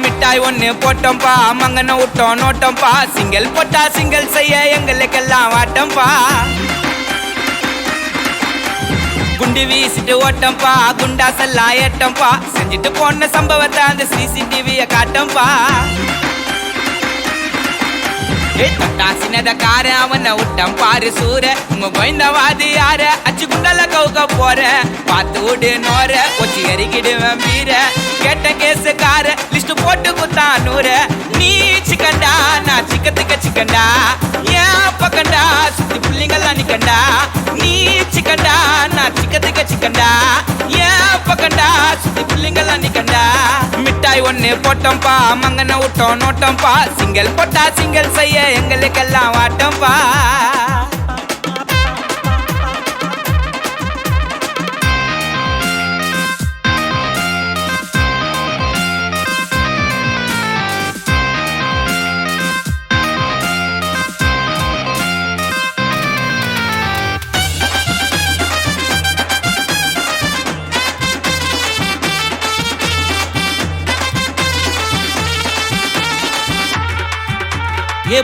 மிட்டாய் ஒண்ணு போட்டோம்பா மங்கன விட்டோம் நோட்டோம்பா சிங்கிள் போட்டா சிங்கிள் செய்ய எங்களுக்கெல்லாம் வாட்டம்பா குண்டு வீசிட்டு ஓட்டம்பா குண்டாசெல்லாம் ஏட்டம்பா செஞ்சுட்டு போன சம்பவத்தை அந்த சிசிடிவிய காட்டம்பா சின்னத கார அவனை விட்டம் பாரு சூர உங்க கோயந்தவாதி யார அச்சு குண்டல கவுக்க போற பார்த்து விடு நோர கொச்சி எறிக்கிடுவேன் வீர கேட்ட கேசு கார லிஸ்ட் போட்டு குத்தா நூற நீ சிக்கண்டா நான் சிக்கத்துக்க சிக்கண்டா ஏன் பக்கண்டா சுத்தி பிள்ளைங்கெல்லாம் நிக்கண்டா நீ சிக்கண்டா நான் சிக்கத்துக்க சிக்கண்டா ஏன் பக்கண்டா சுத்தி பிள்ளைங்கெல்லாம் நிக்கண்டா மிட்டாய் ஒண்ணு போட்டோம்பா மங்கன விட்டோம் நோட்டோம்பா சிங்கிள் போட்டா சிங்கிள் செய்ய எங்களுக்கெல்லாம் வாட்டம்பா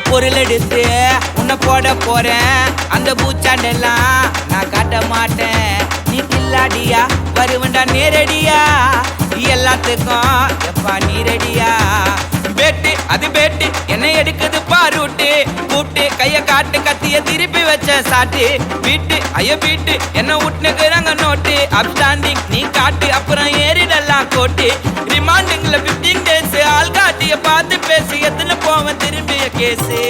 பொருள் எடுத்து உன்னை போட போறேன் அந்த பூச்சாண்டெல்லாம் நான் காட்ட மாட்டேன் நீ கில்லாடியா வருவண்டா நேரடியா எல்லாத்துக்கும் எப்பா நீரடியா பேட்டு அது பேட்டு என்ன எடுக்குது பாருட்டு கூப்பிட்டு கைய காட்டு கத்திய திருப்பி வச்ச சாட்டு வீட்டு ஐய வீட்டு என்ன விட்டுனுக்குறாங்க நோட்டு அப்ஸ்டாண்டிங் நீ காட்டு அப்புறம் ஏறிடலாம் கோட்டு ரிமாண்டிங்ல 15 days ஆள் காட்டிய பார்த்து பேசி எத்தனை போவன் திரும்பிய கேசு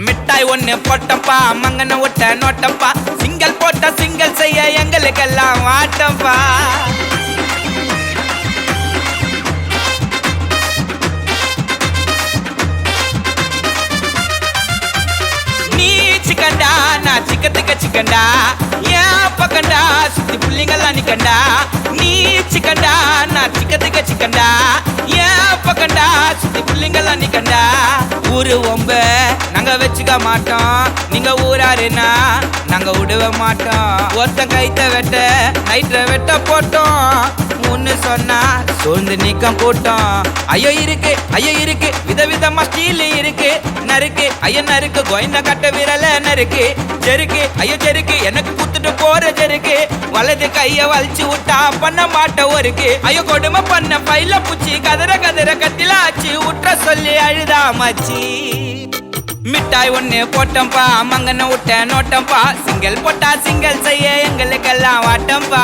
மிட்டாய் ஒண்ணு போட்டப்பா மங்கன விட்ட நோட்டப்பா சிங்கிள் போட்ட சிங்கிள் செய்ய எங்களுக்கெல்லாம் வாட்டப்பா சிக்கண்டா நான் சிக்கத்துக்க சிக்கண்டா ஏன் பக்கண்டா சுத்தி புள்ளிங்கெல்லாம் நிக்கண்டா நீ சிக்கண்டா நான் சிக்கத்துக்க சிக்கண்டா ஏன் பக்கண்டா சுத்தி புள்ளிங்கெல்லாம் நிக்கண்டா ஊரு ஒம்ப நாங்க வச்சுக்க மாட்டோம் நீங்க ஊராருன்னா நாங்க விடுவ மாட்டோம் ஒருத்தன் கைத்த வெட்ட நைட்ல வெட்ட போட்டோம் ஒன்னு சொன்னா சோர்ந்து நீக்கம் போட்டோம் ஐயோ இருக்கு விதவிதமா ஸ்டீல் இருக்கு நறுக்கு ஐயோ நறுக்கு கோயந்த கட்ட விரல நறுக்கு ஜெருக்கு ஐயோ ஜெருக்கு எனக்கு குத்துட்டு போற ஜெருக்கு வலது கைய வலிச்சு விட்டா பண்ண மாட்ட ஒருக்கு ஐயோ கொடுமை பண்ண பைல பூச்சி கதற கட்டில ஆச்சு உற்ற சொல்லி அழுதாமச்சி மிட்டாய் ஒண்ணு போட்டோம்பா மங்கன விட்ட நோட்டம்பா சிங்கிள் போட்டா சிங்கிள் செய்ய எங்களுக்கெல்லாம் வாட்டம்பா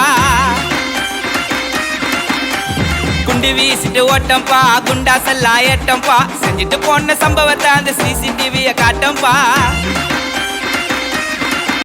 குண்டு வீசிட்டு ஓட்டம்பா குண்டாசெல்லாம் ஏட்டம்பா செஞ்சுட்டு போன சம்பவத்தை அந்த சிசிடிவிய காட்டம்பா